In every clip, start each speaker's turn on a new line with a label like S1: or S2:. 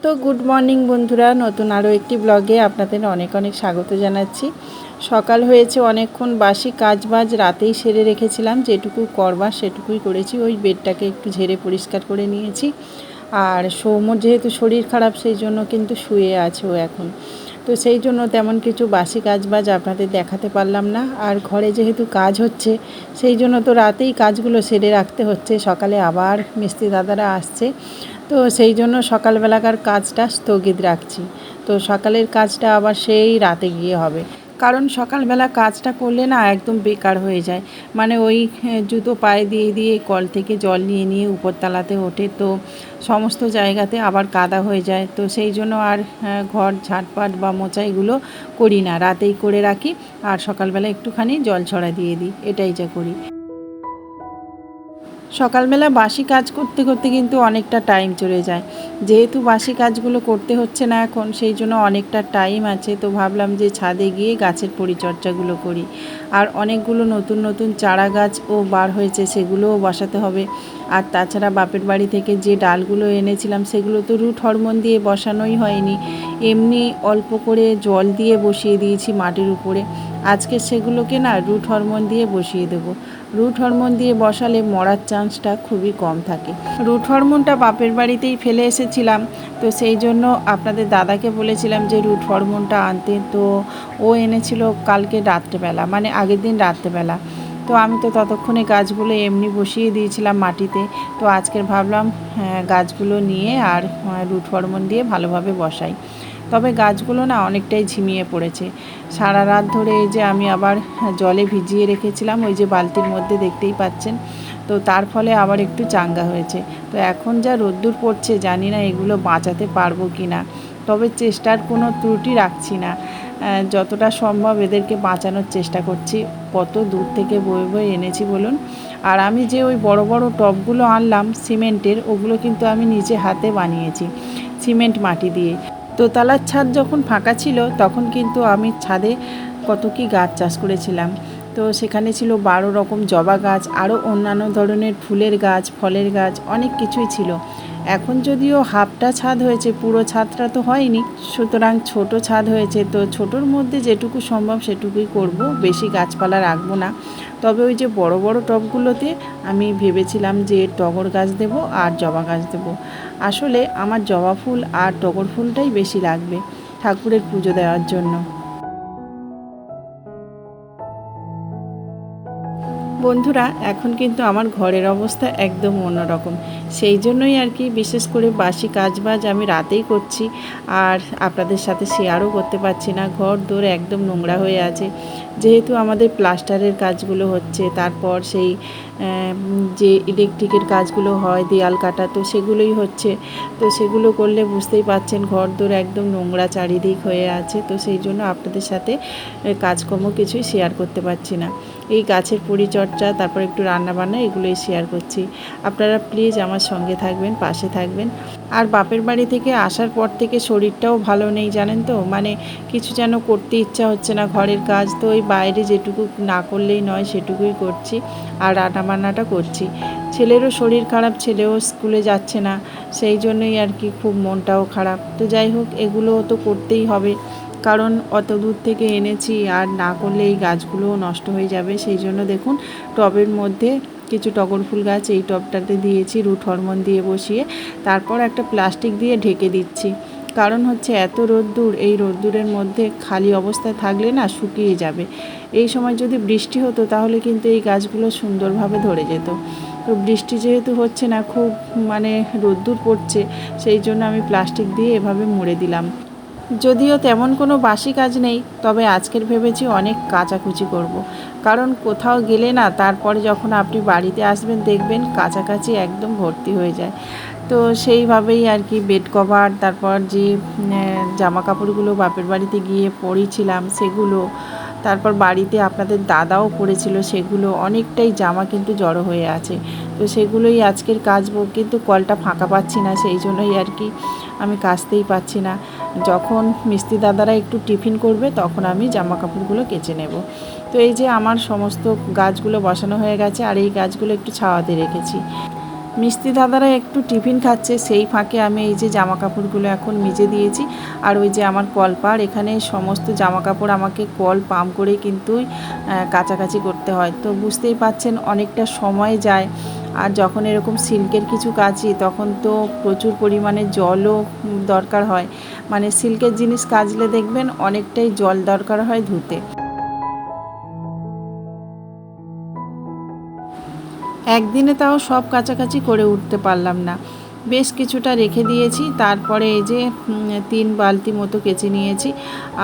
S1: তো good morning বন্ধুরা, নতুন আরও একটি ব্লগে আপনাদের অনেক অনেক স্বাগত জানাচ্ছি। সকাল হয়েছে, অনেকক্ষণ বাসি কাজবাজ রাতেই সেরে রেখেছিলাম, যেটুকু করবার সেটুকুই করেছি। ওই বেডটাকে একটু ঝেড়ে পরিষ্কার করে নিয়েছি। আর সৌম্যর যেহেতু শরীর খারাপ, সেই জন্য কিন্তু শুয়ে আছে ও এখন। তো সেই জন্য তেমন কিছু বাসি কাজবাজ আপনাদের দেখাতে পারলাম না। আর ঘরে যেহেতু কাজ হচ্ছে, সেই জন্য তো রাতেই কাজগুলো সেরে রাখতে হচ্ছে। সকালে আবার মিস্ত্রি দাদারা আসছে, তো সেই জন্য সকালবেলাকার কাজটা স্থগিত রাখছি। তো সকালের কাজটা আবার সেই রাতে গিয়ে হবে, কারণ সকালবেলা কাজটা করলে না একদম বেকার হয়ে যায়। মানে ওই জুতো পায়ে দিয়ে দিয়ে কল থেকে জল নিয়ে নিয়ে উপরতলাতে ওঠে, তো সমস্ত জায়গাতে আবার কাদা হয়ে যায়। তো সেই জন্য আর ঘর ঝাঁটপাট বা মোছাইগুলো করি না, রাতেই করে রাখি। আর সকালবেলা একটুখানি জল ছড়া দিয়ে দিই, এটাই যা করি। সকালবেলা বাসি কাজ করতে করতে কিন্তু অনেকটা টাইম চলে যায়। যেহেতু বাসি কাজগুলো করতে হচ্ছে না এখন, সেই জন্য অনেকটা টাইম আছে। তো ভাবলাম যে ছাদে গিয়ে গাছের পরিচর্যাগুলো করি। আর অনেকগুলো নতুন নতুন চারা গাছও বার হয়েছে, সেগুলোও বসাতে হবে। আর তাছাড়া বাপের বাড়ি থেকে যে ডালগুলো এনেছিলাম, সেগুলো তো রুট হরমোন দিয়ে বসানোই হয়নি, এমনি অল্প করে জল দিয়ে বসিয়ে দিয়েছি মাটির উপরে। আজকে সেগুলোকে না রুট হরমোন দিয়ে বসিয়ে দেবো। রুট হরমোন দিয়ে বসালে মরার চান্সটা খুবই কম থাকে। রুট হরমোনটা বাপের বাড়িতেই ফেলে এসেছিলাম, তো সেই জন্য আপনাদের দাদাকে বলেছিলাম যে রুট হরমোনটা আনতে। তো ও এনেছিল কালকে রাত্রেবেলা, মানে আগের দিন রাত্রেবেলা। তো আমি তো ততক্ষণে গাছগুলো এমনি বসিয়ে দিয়েছিলাম মাটিতে। তো আজকের ভাবলাম গাছগুলো নিয়ে আর রুট হরমোন দিয়ে ভালোভাবে বসাই। তবে গাছগুলো না অনেকটাই ঝিমিয়ে পড়েছে। সারা রাত ধরে এই যে আমি আবার জলে ভিজিয়ে রেখেছিলাম, ওই যে বালতির মধ্যে দেখতেই পাচ্ছেন। তো তার ফলে আবার একটু চাঙ্গা হয়েছে। তো এখন যা রোদ্দুর পড়ছে, জানি না এগুলো বাঁচাতে পারবো কি না। তবে চেষ্টার কোনো ত্রুটি রাখছি না, যতটা সম্ভব এদেরকে বাঁচানোর চেষ্টা করছি। কত দূর থেকে বয়ে বয়ে এনেছি বলুন। আর আমি যে ওই বড় বড় টবগুলো আনলাম সিমেন্টের, ওগুলো কিন্তু আমি নিজে হাতে বানিয়েছি সিমেন্ট মাটি দিয়ে। দোতলার ছাদ যখন ফাঁকা ছিল, তখন কিন্তু আমি ছাদে কত কি গাছ চাষ করেছিলাম। তো সেখানে ছিল 12 রকম জবা গাছ, আরও অন্যান্য ধরনের ফুলের গাছ, ফলের গাছ, অনেক কিছুই ছিল। এখন যদিও হাফটা ছাদ হয়েছে, পুরো ছাদটা তো হয়নি, সুতরাং ছোট ছাদ হয়েছে। তো ছোটোর মধ্যে যেটুকু সম্ভব সেটুকুই করব, বেশি গাছপালা রাখবো না। তবে ওই যে বড় বড় টবগুলোতে আমি ভেবেছিলাম যে টগর গাছ দেব আর জবা গাছ দেব। আসলে আমার জবা ফুল আর টগর ফুলটাই বেশি লাগবে ঠাকুরের পুজো দেওয়ার জন্য। বন্ধুরা, এখন কিন্তু আমার ঘরের অবস্থা একদম অন্যরকম। সেই জন্যই আর কি বিশেষ করে বাসি কাজবাজ আমি রাতেই করছি, আর আপনাদের সাথে শেয়ারও করতে পারছি না। ঘর দোর একদম নোংরা হয়ে আছে, যেহেতু আমাদের প্লাস্টারের কাজগুলো হচ্ছে, তারপর সেই যে ইলেকট্রিকের কাজগুলো হয় দেয়াল কাটা, তো সেগুলোই হচ্ছে। তো সেগুলো করলে বুঝতেই পাচ্ছেন ঘর দোর একদম নোংরা চারিদিক হয়ে আছে। তো সেই জন্য আপনাদের সাথে কাজকর্ম কিছুই শেয়ার করতে পারছি না। এই গাছের পরিচর্যা, তারপর একটু রান্নাবান্না, এগুলোই শেয়ার করছি। আপনারা প্লিজ আমার সঙ্গে থাকবেন, পাশে থাকবেন। আর বাপের বাড়ি থেকে আসার পর থেকে শরীরটাও ভালো নেই, জানেন তো। মানে কিছু যেন করতে ইচ্ছা হচ্ছে না ঘরের কাজ। তো ওই বাইরে যেটুকু না করলেই নয় সেটুকুই করছি, আর রান্নাবান্নাটা করছি। ছেলেরও শরীর খারাপ, ছেলেও স্কুলে যাচ্ছে না, সেই জন্যই আর কি খুব মনটাও খারাপ। তো যাই হোক, এগুলো তো করতেই হবে, কারণ অত দূর থেকে এনেছি, আর না করলে এই গাছগুলোও নষ্ট হয়ে যাবে। সেই জন্য দেখুন টবের মধ্যে কিছু টগর ফুল গাছ এই টবটাতে দিয়েছি রুট হরমোন দিয়ে বসিয়ে, তারপর একটা প্লাস্টিক দিয়ে ঢেকে দিচ্ছি। কারণ হচ্ছে এত রোদ্দুর, এই রোদ্দুরের মধ্যে খালি অবস্থায় থাকলে না শুকিয়ে যাবে। এই সময় যদি বৃষ্টি হতো তাহলে কিন্তু এই গাছগুলো সুন্দরভাবে ধরে যেত। তো বৃষ্টি যেহেতু হচ্ছে না, খুব মানে রোদ্দুর পড়ছে, সেই জন্য আমি প্লাস্টিক দিয়ে এভাবে মুড়ে দিলাম। যদিও তেমন কোনো বাসি কাজ নেই, তবে আজকের ভেবেছি অনেক কাচাকুচি করব। কারণ কোথাও গেলে না, তারপরে যখন আপনি বাড়িতে আসবেন দেখবেন কাছাকাছি একদম ভর্তি হয়ে যায়। তো সেইভাবেই আর কি বেড কভার, তারপর যে জামা কাপড়গুলো বাপের বাড়িতে গিয়ে পরেছিলাম সেগুলো, তারপর বাড়িতে আপনাদের দাদাও পরেছিল সেগুলো, অনেকটাই জামা কিন্তু জড়ো হয়ে আছে। তো সেগুলোই আজকের কাচবো, কিন্তু কলটা ফাঁকা পাচ্ছি না, সেই জন্যই আর কি আমি কাচতেই পাচ্ছি না। যখন মিস্ত্রি দাদারা একটু টিফিন করবে তখন আমি জামা কাপড়গুলো কেচে নেব। তো এই যে আমার সমস্ত গাছগুলো বসানো হয়ে গেছে, আর এই গাছগুলো একটু ছাওয়াতে রেখেছি। মিস্ত্রি দাদারা একটু টিফিন খাচ্ছে, সেই ফাঁকে আমি এই যে জামা কাপড়গুলো এখন মেজে দিয়েছি। আর ওই যে আমার কলপার, এখানে সমস্ত জামা কাপড় আমাকে কল পাম্প করে কিন্তু কাচাকাচি করতে হয়। তো বুঝতেই পাচ্ছেন অনেকটা সময় যায়। আর যখন এরকম সিল্কের কিছু কাচি তখন তো প্রচুর পরিমাণে জলও দরকার হয়। মানে সিল্কের জিনিস কাচলে দেখবেন অনেকটাই জল দরকার হয় ধুতে। একদিনে তাও সব কাচাকাচি করে উঠতে পারলাম না, বেশ কিছুটা রেখে দিয়েছি। তারপরে এই যে 3 বালতি মতো কেচে নিয়েছি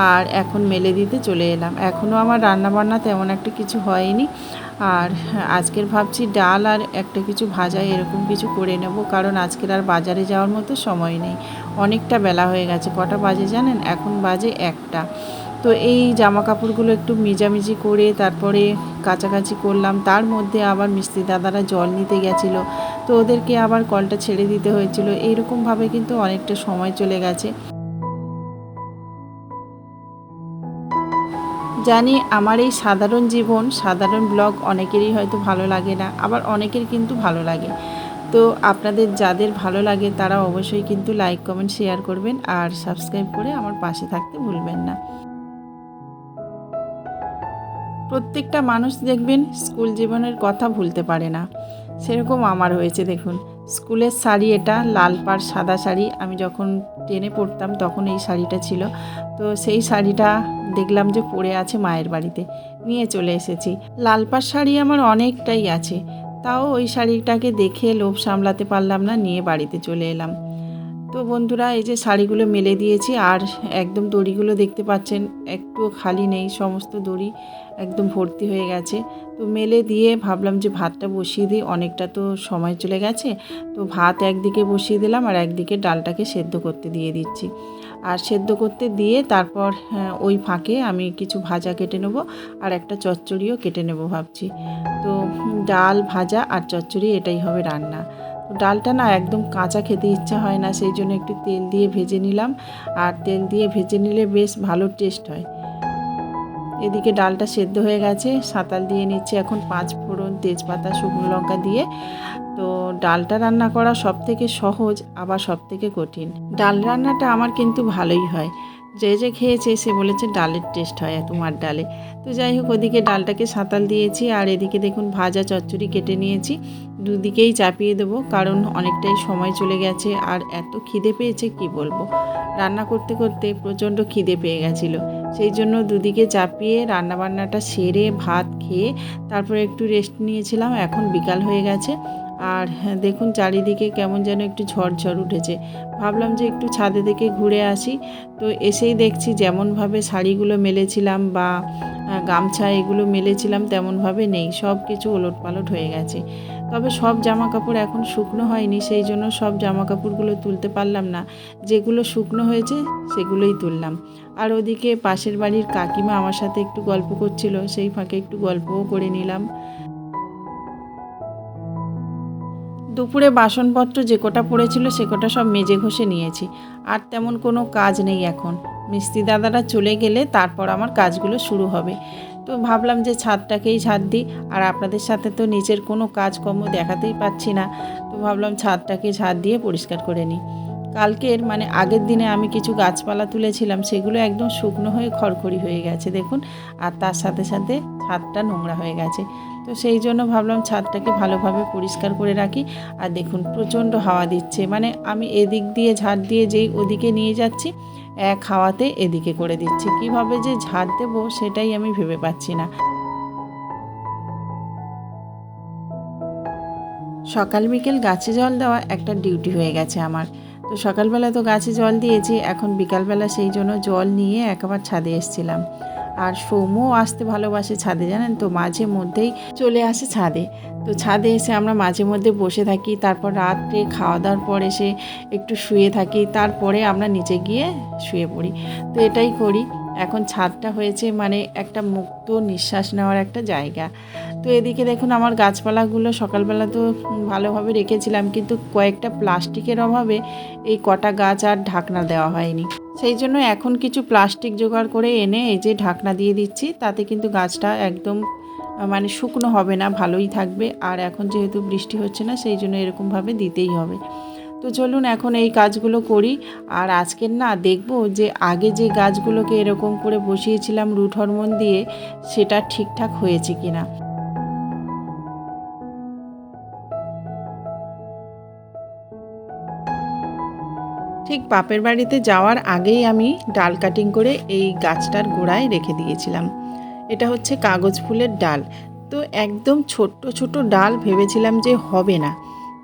S1: আর এখন মেলে দিতে চলে এলাম। এখনও আমার রান্নাবান্না তেমন একটা কিছু হয়নি। আর আজকের ভাবছি ডাল আর একটা কিছু ভাজা এরকম কিছু করে নেব, কারণ আজকের আর বাজারে যাওয়ার মতো সময় নেই। অনেকটা বেলা হয়ে গেছে। কটা বাজে জানেন? এখন বাজে 1টা। তো এই জামা কাপড়গুলো একটু মিজামিজি করে তারপরে কাচাকাচি করলাম। তার মধ্যে আবার মিস্ত্রি দাদারা জল নিতে গেছিলো, তো ওদেরকে আবার কলটা ছেড়ে দিতে হয়েছিল। এইরকমভাবে কিন্তু অনেকটা সময় চলে গেছে। জানি আমার এই সাধারণ জীবন, সাধারণ ব্লগ অনেকেরই হয়তো ভালো লাগে না, আবার অনেকের কিন্তু ভালো লাগে। তো আপনাদের যাদের ভালো লাগে তারা অবশ্যই কিন্তু লাইক কমেন্ট শেয়ার করবেন আর সাবস্ক্রাইব করে আমার পাশে থাকতে ভুলবেন না। প্রত্যেকটা মানুষ দেখবেন স্কুল জীবনের কথা ভুলতে পারে না, সেরকম আমার হয়েছে। দেখুন, স্কুলের শাড়ি, এটা লাল পাড় সাদা শাড়ি। আমি যখন 10-এ পড়তাম তখন এই শাড়িটা ছিল। তো সেই শাড়িটা দেখলাম যে পড়ে আছে মায়ের বাড়িতে, নিয়ে চলে এসেছি। লাল পাড় শাড়ি আমার অনেকটাই আছে, তাও ওই শাড়িটাকে দেখে লোভ সামলাতে পারলাম না, নিয়ে বাড়িতে চলে এলাম। তো বন্ধুরা, এই যে শাড়িগুলো মেলে দিয়েছি আর একদম দড়িগুলো দেখতে পাচ্ছেন একটুও খালি নেই, সমস্ত দড়ি একদম ভর্তি হয়ে গেছে। তো মেলে দিয়ে ভাবলাম যে ভাতটা বসিয়ে দিই, অনেকটা তো সময় চলে গেছে। তো ভাত একদিকে বসিয়ে দিলাম আর একদিকে ডালটাকে সেদ্ধ করতে দিয়ে দিচ্ছি। আর সেদ্ধ করতে দিয়ে তারপর ওই ফাঁকে আমি কিছু ভাজা কেটে নেব আর একটা চচ্চড়িও কেটে নেব ভাবছি। তো ডাল, ভাজা আর চচ্চড়ি এটাই হবে রান্না। ডালটা না একদম কাঁচা খেতে ইচ্ছা হয় না, সেই জন্য একটু তেল দিয়ে ভেজে নিলাম। আর তেল দিয়ে ভেজে নিলে বেশ ভালো টেস্ট হয়। এদিকে ডালটা সেদ্ধ হয়ে গেছে, সাঁতাল দিয়ে নিচ্ছে এখন 5 ফোড়ন, তেজপাতা, শুকনো লঙ্কা দিয়ে। তো ডালটা রান্না করা সবথেকে সহজ, আবার সবথেকে কঠিন। ডাল রান্নাটা আমার কিন্তু ভালোই হয়। যে যে খেয়েছে সে বলেছে ডালের টেস্ট হয় তোমার ডালে। তো যাই হোক, ওদিকে ডালটাকে সাঁতাল দিয়েছি আর এদিকে দেখুন ভাজা চচ্চড়ি কেটে নিয়েছি। দুদিকেই চাপিয়ে দেবো, কারণ অনেকটাই সময় চলে গেছে আর এত খিদে পেয়েছে কি বলবো। রান্না করতে করতে প্রচণ্ড খিদে পেয়ে গেছিলো, সেই জন্য দুদিকে চাপিয়ে রান্নাবান্নাটা সেরে ভাত খেয়ে তারপরে একটু রেস্ট নিয়েছিলাম। এখন বিকাল হয়ে গেছে আর দেখুন চারিদিকে কেমন যেন একটু ঝড় উঠেছে। ভাবলাম যে একটু ছাদে থেকে ঘুরে আসি। তো এসেই দেখছি যেমনভাবে শাড়িগুলো মেলেছিলাম বা গামছা এগুলো মেলেছিলাম তেমনভাবে নেই, সব কিছু ওলটপালট হয়ে গেছে। তবে সব জামা কাপড় এখন শুকনো হয়নি, সেই জন্য সব জামা কাপড়গুলো তুলতে পারলাম না। যেগুলো শুকনো হয়েছে সেগুলোই তুললাম। আর ওদিকে পাশের বাড়ির কাকিমা আমার সাথে একটু গল্প করছিল, সেই ফাঁকে একটু গল্পও করে নিলাম। দুপুরে বাসনপত্র যে কটা পড়েছিল সে কটা সব মেজে ঘষে নিয়েছি। আর তেমন কোনো কাজ নেই এখন। মিস্ত্রি দাদারা চলে গেলে তারপর আমার কাজগুলো শুরু হবে। তো ভাবলাম যে ছাদটাকেই ঝাড় দিই, আর আপনাদের সাথে তো নিচের কোনো কাজকর্ম দেখাতেই পাচ্ছি না। তো ভাবলাম ছাদটাকে ঝাড় দিয়ে পরিষ্কার করে নিই। কালকের মানে আগের দিনে আমি কিছু গাছপালা তুলেছিলাম, সেগুলো একদম শুকনো হয়ে খড়খড়ি হয়ে গেছে দেখুন। আর তার সাথে সাথে ছাদটা নোংরা হয়ে গেছে। তো সেই জন্য ভাবলাম ছাদটাকে ভালোভাবে পরিষ্কার করে রাখি। আর দেখুন প্রচণ্ড হাওয়া দিচ্ছে, মানে আমি এদিক দিয়ে ঝাড় দিয়ে যেই ওদিকে নিয়ে যাচ্ছি, এক হাওয়াতে এদিকে করে দিচ্ছি। কিভাবে যে ঝাড় দেবো সেটাই আমি ভেবে পাচ্ছি না। সকাল বিকেল গাছে জল দেওয়া একটা ডিউটি হয়ে গেছে আমার। তো সকালবেলা তো গাছে জল দিয়েছি, এখন বিকালবেলা সেই জন্য জল নিয়ে একবার ছাদে এসেছিলাম। আর সৌম্যও আসতে ভালোবাসে ছাদে, জানেন তো, মাঝে মধ্যেই চলে আসে ছাদে। তো ছাদে এসে আমরা মাঝে মধ্যে বসে থাকি, তারপর রাত্রে খাওয়া দাওয়ার পর এসে একটু শুয়ে থাকি, তারপরে আমরা নিচে গিয়ে শুয়ে পড়ি। তো এটাই করি। এখন ছাদটা হয়েছে মানে একটা মুক্ত নিঃশ্বাস নেওয়ার একটা জায়গা। তো এদিকে দেখুন আমার গাছপালাগুলো সকালবেলা তো ভালোভাবে রেখেছিলাম, কিন্তু কয়েকটা প্লাস্টিকের অভাবে এই কটা গাছ আর ঢাকনা দেওয়া হয়নি। সেই জন্য এখন কিছু প্লাস্টিক জোগাড় করে এনে এই যে ঢাকনা দিয়ে দিচ্ছি, তাতে কিন্তু গাছটা একদম মানে শুকনো হবে না, ভালোই থাকবে। আর এখন যেহেতু বৃষ্টি হচ্ছে না, সেই জন্য এরকমভাবে দিতেই হবে। তো চলুন এখন এই কাজগুলো করি। আর আজকের না দেখব যে আগে যে গাছগুলোকে এরকম করে বসিয়েছিলাম রুট হরমোন দিয়ে, সেটা ঠিকঠাক হয়েছে কিনা। ঠিক বাপের বাড়িতে যাওয়ার আগেই আমি ডাল কাটিং করে এই গাছটার গোড়ায় রেখে দিয়েছিলাম। এটা হচ্ছে কাগজ ফুলের ডাল। তো একদম ছোট্ট ছোট ডাল, ভেবেছিলাম যে হবে না।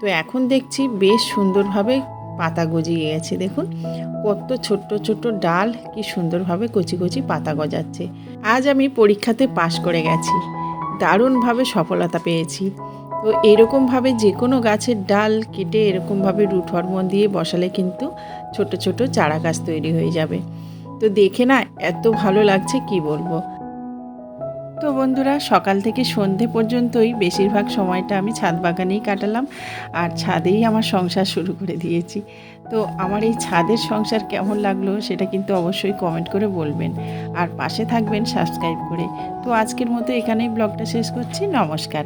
S1: তো এখন দেখছি বেশ সুন্দরভাবে পাতা গজিয়ে গেছে। দেখুন কত ছোট্ট ছোট্ট ডাল, কি সুন্দরভাবে কচি কচি পাতা গজাচ্ছে। আজ আমি পরীক্ষাতে পাশ করে গেছি, দারুণভাবে সফলতা পেয়েছি। তো এরকমভাবে যে কোনো গাছের ডাল কেটে এরকমভাবে রুট হরমোন দিয়ে বসালে কিন্তু ছোট ছোট চারা গাছ তৈরি হয়ে যাবে। তো দেখে না এত ভালো লাগছে কি বলবো। তো বন্ধুরা, সকাল থেকে সন্ধে পর্যন্তই বেশিরভাগ সময়টা আমি ছাদ বাগানেই কাটালাম, আর ছাদেই আমার সংসার শুরু করে দিয়েছি। তো আমার এই ছাদের সংসার কেমন লাগলো সেটা কিন্তু অবশ্যই কমেন্ট করে বলবেন, আর পাশে থাকবেন সাবস্ক্রাইব করে। তো আজকের মতো এখানেই ব্লগটা শেষ করছি। নমস্কার।